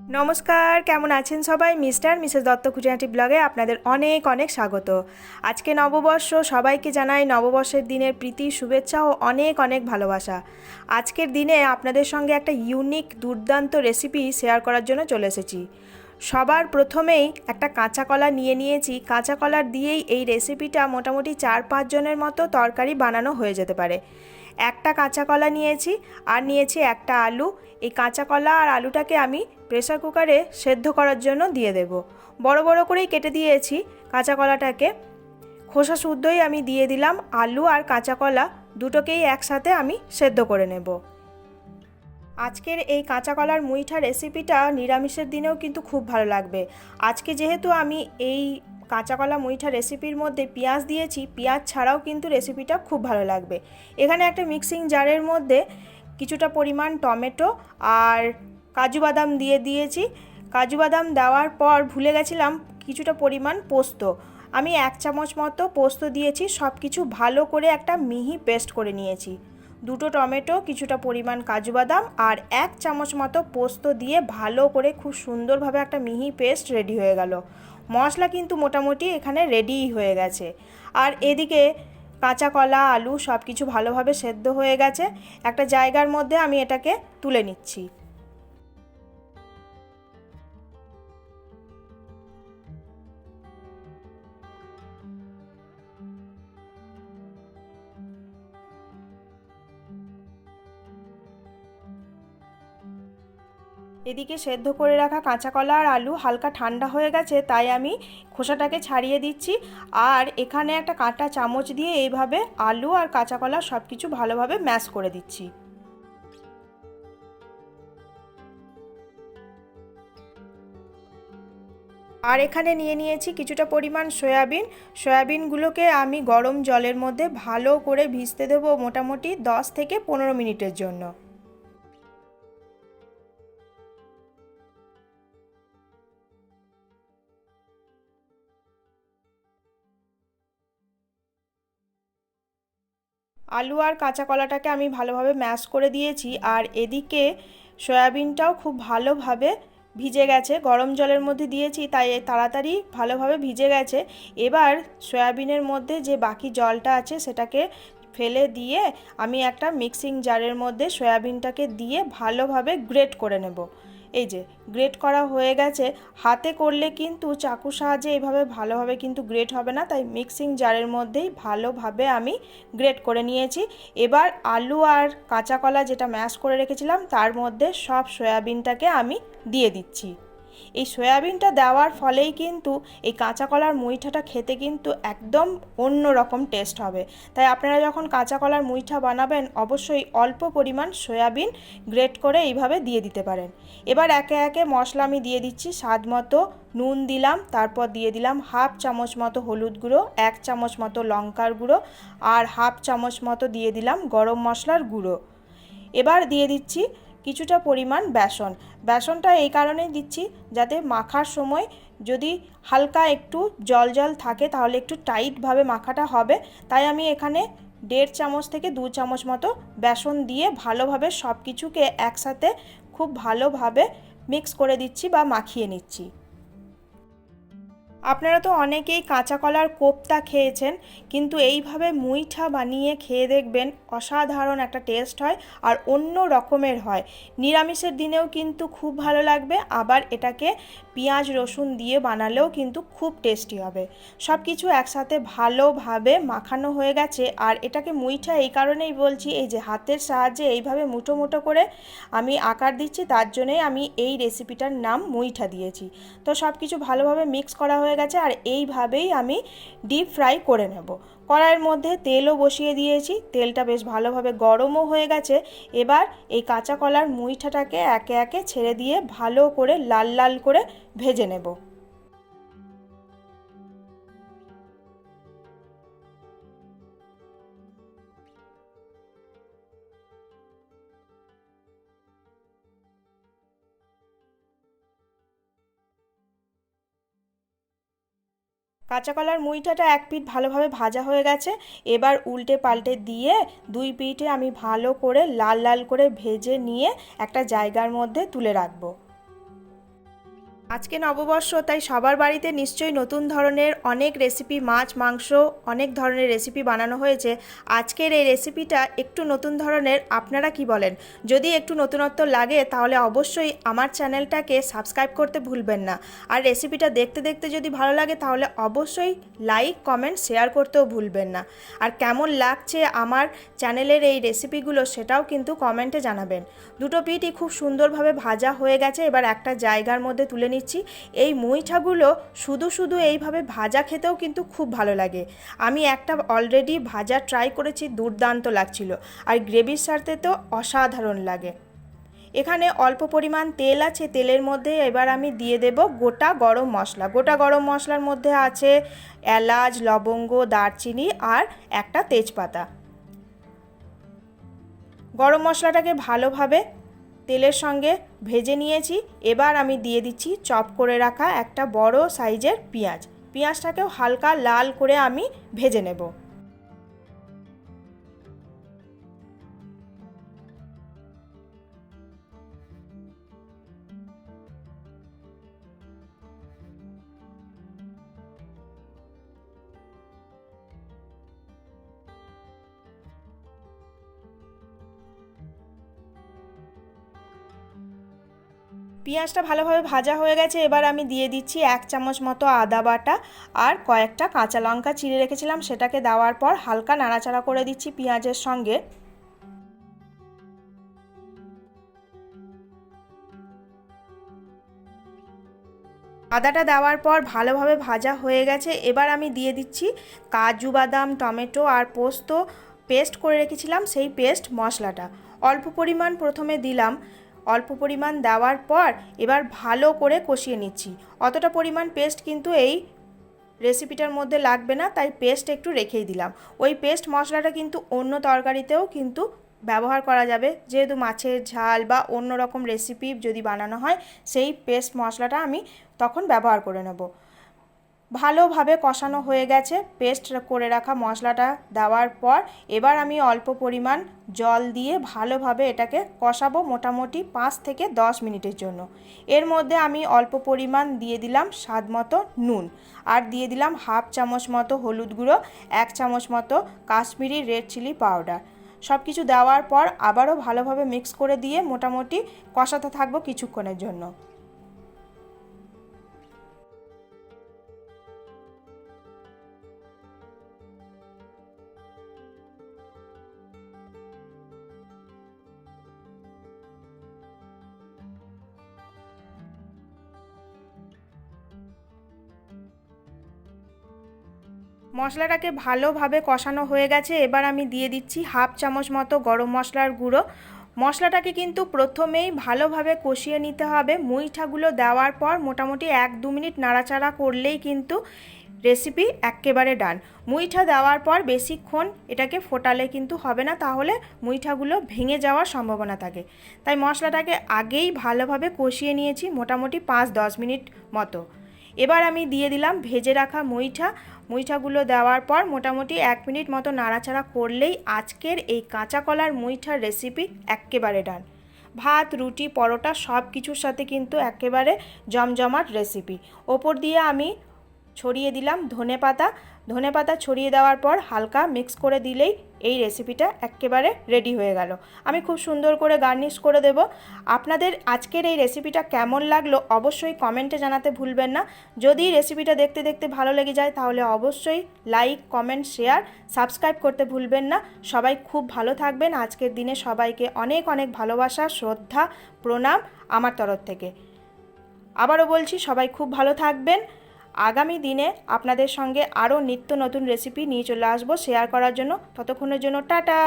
নমস্কার, কেমন আছেন সবাই? মিস্টার মিসেস দত্ত খুঁটিনাটি ব্লগে আপনাদের অনেক অনেক স্বাগত। আজকে নববর্ষ, সবাইকে জানাই নববর্ষের দিনের প্রীতি, শুভেচ্ছা ও অনেক অনেক ভালোবাসা। আজকের দিনে আপনাদের সঙ্গে একটা ইউনিক দুর্দান্ত রেসিপি শেয়ার করার জন্য চলে এসেছি। সবার প্রথমেই একটা কাঁচা কলা নিয়ে নিয়েছি। কাঁচা কলার দিয়েই এই রেসিপিটা মোটামুটি 4-5 জনের মতো তরকারি বানানো হয়ে যেতে পারে। একটা কাঁচা কলা নিয়েছি আর নিয়েছি একটা আলু। এই কাঁচা কলা আর আলুটাকে আমি প্রেসার কুকারে সেদ্ধ করার জন্য দিয়ে দেব। বড় বড় করেই কেটে দিয়েছি কাঁচা কলাটাকে। খোসা শুদ্ধই আমি দিয়ে দিলাম। আলু আর কাঁচা কলা দুটোকেই একসাথে আমি সেদ্ধ করে নেব। আজকের এই কাঁচা কলার মুইঠা রেসিপিটা নিরামিষের দিনেও কিন্তু খুব ভালো লাগবে। আজকে যেহেতু আমি এই কাঁচা কলা মুইঠা রেসিপির মধ্যে পেঁয়াজ দিয়েছি, পেঁয়াজ ছাড়াও কিন্তু রেসিপিটা খুব ভালো লাগবে। এখানে একটা মিক্সিং জারের মধ্যে কিছুটা পরিমাণ টমেটো আর কাজু বাদাম দিয়ে দিয়েছি। কাজু বাদাম দেওয়ার পর ভুলে গেছিলাম কিছুটা পরিমাণ পোস্ত। আমি 1 চামচ মতো পোস্ত দিয়েছি। সব কিছু ভালো করে একটা মিহি পেস্ট করে নিয়েছি। দুটো টমেটো, কিছুটা পরিমাণ কাজু বাদাম আর 1 চামচ মতো পোস্ত দিয়ে ভালো করে খুব সুন্দরভাবে একটা মিহি পেস্ট রেডি হয়ে গেল। মশলা কিন্তু মোটামুটি এখানে রেডিই হয়ে গেছে। আর এদিকে কাঁচা কলা, আলু সব কিছু ভালোভাবে সেদ্ধ হয়ে গেছে। একটা জায়গার মধ্যে আমি এটাকে তুলে নিচ্ছি। এদিকে সেদ্ধ করে রাখা কাঁচা কলা আর আলু হালকা ঠান্ডা হয়ে গেছে, তাই আমি খোসাটাকে ছাড়িয়ে দিচ্ছি। আর এখানে একটা কাঁটা চামচ দিয়ে এইভাবে আলু আর কাঁচা কলা সব কিছু ভালোভাবে ম্যাশ করে দিচ্ছি। আর এখানে নিয়ে নিয়েছি কিছুটা পরিমাণ সয়াবিন। সয়াবিনগুলোকে আমি গরম জলের মধ্যে ভালো করে ভিজতে দেবো মোটামুটি 10 থেকে 15 মিনিটের জন্য। আলু আর কাঁচা কলাটাকে আমি ভালোভাবে ম্যাশ করে দিয়েছি। আর এদিকে সয়াবিনটাও খুব ভালোভাবে ভিজে গেছে। গরম জলের মধ্যে দিয়েছি তাই তাড়াতাড়ি ভালোভাবে ভিজে গেছে। এবার সয়াবিনের মধ্যে যে বাকি জলটা আছে সেটাকে ফেলে দিয়ে আমি একটা মিক্সিং জারের মধ্যে সয়াবিনটাকে দিয়ে ভালোভাবে গ্রেট করে নেব। এই যে গ্রেট করা হয়ে গেছে। হাতে করলে কিন্তু চাকুর সাহায্যে এইভাবে ভালোভাবে কিন্তু গ্রেট হবে না, তাই মিক্সিং জারের মধ্যেই ভালোভাবে আমি গ্রেট করে নিয়েছি। এবার আলু আর কাঁচা কলা যেটা ম্যাশ করে রেখেছিলাম তার মধ্যে সব সয়াবিনটাকে আমি দিয়ে দিচ্ছি। এই সয়াবিনটা দেওয়ার ফলেই কিন্তু এই কাঁচা কলার মুইঠাটা খেতে কিন্তু একদম অন্য রকম টেস্ট হবে। তাই আপনারা যখন কাঁচা কলার মুইঠা বানাবেন অবশ্যই অল্প পরিমাণ সয়াবিন গ্রেট করে এইভাবে দিয়ে দিতে পারেন। এবার একে একে মশলা আমি দিয়ে দিচ্ছি। স্বাদ মতো নুন দিলাম, তারপর দিয়ে দিলাম 1/2 চামচ মতো হলুদ গুঁড়ো, 1 চামচ মতো লঙ্কার গুঁড়ো আর 1/2 চামচ মতো দিয়ে দিলাম গরম মশলার গুঁড়ো। এবার দিয়ে দিচ্ছি কিছুটা পরিমাণ বেসন। বেসনটা এই কারণেই দিচ্ছি যাতে মাখার সময় যদি হালকা একটু জল জল থাকে তাহলে একটু টাইটভাবে মাখাটা হবে। তাই আমি এখানে 1.5 চামচ থেকে 2 চামচ মতো বেসন দিয়ে ভালোভাবে সব কিছুকে একসাথে খুব ভালোভাবে মিক্স করে দিচ্ছি বা মাখিয়ে নিচ্ছি। আপনারা তো অনেকেই কাঁচা কলার কোপ্তা খেয়েছেন, কিন্তু এইভাবে মুইঠা বানিয়ে খেয়ে দেখবেন অসাধারণ একটা টেস্ট হয় আর অন্য রকমের হয়। নিরামিষের দিনেও কিন্তু খুব ভালো লাগবে, আবার এটাকে পেঁয়াজ রসুন দিয়ে বানালেও কিন্তু খুব টেস্টি হবে। সব কিছু একসাথে ভালোভাবে মাখানো হয়ে গেছে। আর এটাকে মুইঠা এই কারণেই বলছি, এই যে হাতের সাহায্যে এইভাবে মুঠো মুঠো করে আমি আকার দিচ্ছি, তার জন্যই আমি এই রেসিপিটার নাম মুইঠা দিয়েছি। তো সব কিছু ভালোভাবে মিক্স করা হয়ে গেছে আর এইভাবেই আমি ডিপ ফ্রাই করে নেব। কড়াইয়ের মধ্যে তেলও বসিয়ে দিয়েছি, তেলটা বেশ ভালোভাবে গরমও হয়ে গেছে। এবার এই কাঁচা কলার মুইঠাটাকে একে একে ছেড়ে দিয়ে ভালো করে লাল লাল করে ভেজে নেব। কাঁচা কলার মুইঠাটা এক পিঠ ভালোভাবে ভাজা হয়ে গেছে। এবার উল্টে পাল্টে দিয়ে দুই পিঠে আমি ভালো করে লাল লাল করে ভেজে নিয়ে একটা জায়গার মধ্যে তুলে রাখবো। আজকে নববর্ষ, তাই সবার বাড়িতে নিশ্চয়ই নতুন ধরনের অনেক রেসিপি, মাছ মাংস অনেক ধরনের রেসিপি বানানো হয়েছে। আজকের এই রেসিপিটা একটু নতুন ধরনের, আপনারা কি বলেন? যদি একটু নতুনত্ব লাগে তাহলে অবশ্যই আমার চ্যানেলটাকে সাবস্ক্রাইব করতে ভুলবেন না। আর রেসিপিটা দেখতে দেখতে যদি ভালো লাগে তাহলে অবশ্যই লাইক কমেন্ট শেয়ার করতেও ভুলবেন না। আর কেমন লাগছে আমার চ্যানেলের এই রেসিপিগুলো সেটাও কিন্তু কমেন্টে জানাবেন। দুটো পিঠই খুব সুন্দরভাবে ভাজা হয়ে গেছে, এবার একটা জায়গার মধ্যে তুলে নিচ্ছি। এই মুইঠাগুলো শুধু শুধু এইভাবে ভাজা খেতেও কিন্তু খুব ভালো লাগে। আমি একটা অলরেডি ভাজা ট্রাই করেছি, দুর্দান্ত লাগছিল, আর গ্রেভির সাথে তো অসাধারণ লাগে। এখানে অল্প পরিমাণ তেল আছে, তেলের মধ্যে এবার আমি দিয়ে দেব গোটা গরম মশলা। গোটা গরম মশলার মধ্যে আছে এলাচ, লবঙ্গ, দারচিনি আর একটা তেজপাতা। গরম মশলাটাকে ভালোভাবে তেলের সঙ্গে ভেজে নিয়েছি। এবার আমি দিয়ে দিচ্ছি চপ করে রাখা একটা বড় সাইজের পেঁয়াজ। পেঁয়াজটাকেও হালকা লাল করে আমি ভেজে নেব। পেঁয়াজটা ভালোভাবে ভাজা হয়ে গেছে, এবার আমি দিয়ে দিচ্ছি 1 চামচ মতো আদা বাটা আর কয়েকটা কাঁচা লঙ্কা চিড়ে রেখেছিলাম, সেটাকে দেওয়ার পর হালকা নাড়াচাড়া করে দিচ্ছি পেঁয়াজের সঙ্গে। আদাটা দেওয়ার পর ভালোভাবে ভাজা হয়ে গেছে, এবার আমি দিয়ে দিচ্ছি কাজু বাদাম, টমেটো আর পোস্ত পেস্ট করে রেখেছিলাম, সেই পেস্ট মশলাটা অল্প পরিমাণ প্রথমে দিলাম। অল্প পরিমাণ দেওয়ার পর এবার ভালো করে কষিয়ে নিচ্ছি। অতটা পরিমাণ পেস্ট কিন্তু এই রেসিপিটার মধ্যে লাগবে না, তাই পেস্ট একটু রেখেই দিলাম। ওই পেস্ট মশলাটা কিন্তু অন্য তরকারিতেও কিন্তু ব্যবহার করা যাবে, যেহেতু মাছের ঝাল বা অন্য রকম রেসিপি যদি বানানো হয় সেই পেস্ট মশলাটা আমি তখন ব্যবহার করে নেব। ভালোভাবে কষানো হয়ে গেছে পেস্ট করে রাখা মশলাটা দেওয়ার পর এবার আমি অল্প পরিমাণ জল দিয়ে ভালোভাবে এটাকে কষাবো মোটামুটি 5 থেকে 10 মিনিটের জন্য। এর মধ্যে আমি অল্প পরিমাণ দিয়ে দিলাম স্বাদ মতো নুন, আর দিয়ে দিলাম হাফ চামচ মতো হলুদ গুঁড়ো, 1 চামচ মতো কাশ্মীরি রেড চিলি পাউডার। সব কিছু দেওয়ার পর আবারও ভালোভাবে মিক্স করে দিয়ে মোটামুটি কষাতে থাকবো কিছুক্ষণের জন্য। মশলাটাকে ভালোভাবে কষানো হয়ে গেছে, এবার আমি দিয়ে দিচ্ছি হাফ চামচ মতো গরম মশলার গুঁড়ো। মশলাটাকে কিন্তু প্রথমেই ভালোভাবে কষিয়ে নিতে হবে। মুইঠাগুলো দেওয়ার পর মোটামুটি 1-2 মিনিট নাড়াচাড়া করলেই কিন্তু রেসিপি একেবারে ডান। মুইঠা দেওয়ার পর বেশিক্ষণ এটাকে ফোটালে কিন্তু হবে না, তাহলে মুইঠাগুলো ভেঙে যাওয়ার সম্ভাবনা থাকে। তাই মশলাটাকে আগেই ভালোভাবে কষিয়ে নিয়েছি মোটামুটি 5-10 মিনিট মতো। এবার আমি দিয়ে দিলাম ভেজে রাখা মুইঠাগুলো দেওয়ার পর মোটামুটি 1 মিনিট মতো নাড়াচাড়া করলেই আজকের এই কাঁচা কলার মুইঠার রেসিপি একেবারে ডান। ভাত, রুটি, পরোটা সব কিছুর সাথে কিন্তু একেবারে জমজমাট রেসিপি। ওপর দিয়ে আমি ছড়িয়ে দিলাম ধনেপাতা ছড়িয়ে দেওয়ার পর হালকা মিক্স করে দিলেই এই রেসিপিটা একেবারে রেডি হয়ে গেল। আমি খুব সুন্দর করে গার্নিশ করে দেব। আপনাদের আজকের এই রেসিপিটা কেমন লাগলো অবশ্যই কমেন্টে জানাতে ভুলবেন না। যদি রেসিপিটা দেখতে দেখতে ভালো লেগে যায় তাহলে অবশ্যই লাইক কমেন্ট শেয়ার সাবস্ক্রাইব করতে ভুলবেন না। সবাই খুব ভালো থাকবেন। আজকের দিনে সবাইকে অনেক অনেক ভালোবাসা, শ্রদ্ধা, প্রণাম আমার তরফ থেকে। আবারও বলছি সবাই খুব ভালো থাকবেন। আগামী দিনে আপনাদের সঙ্গে আরও নিত্য নতুন রেসিপি নিয়ে চলে আসবো শেয়ার করার জন্য। ততক্ষণের জন্য টাটা।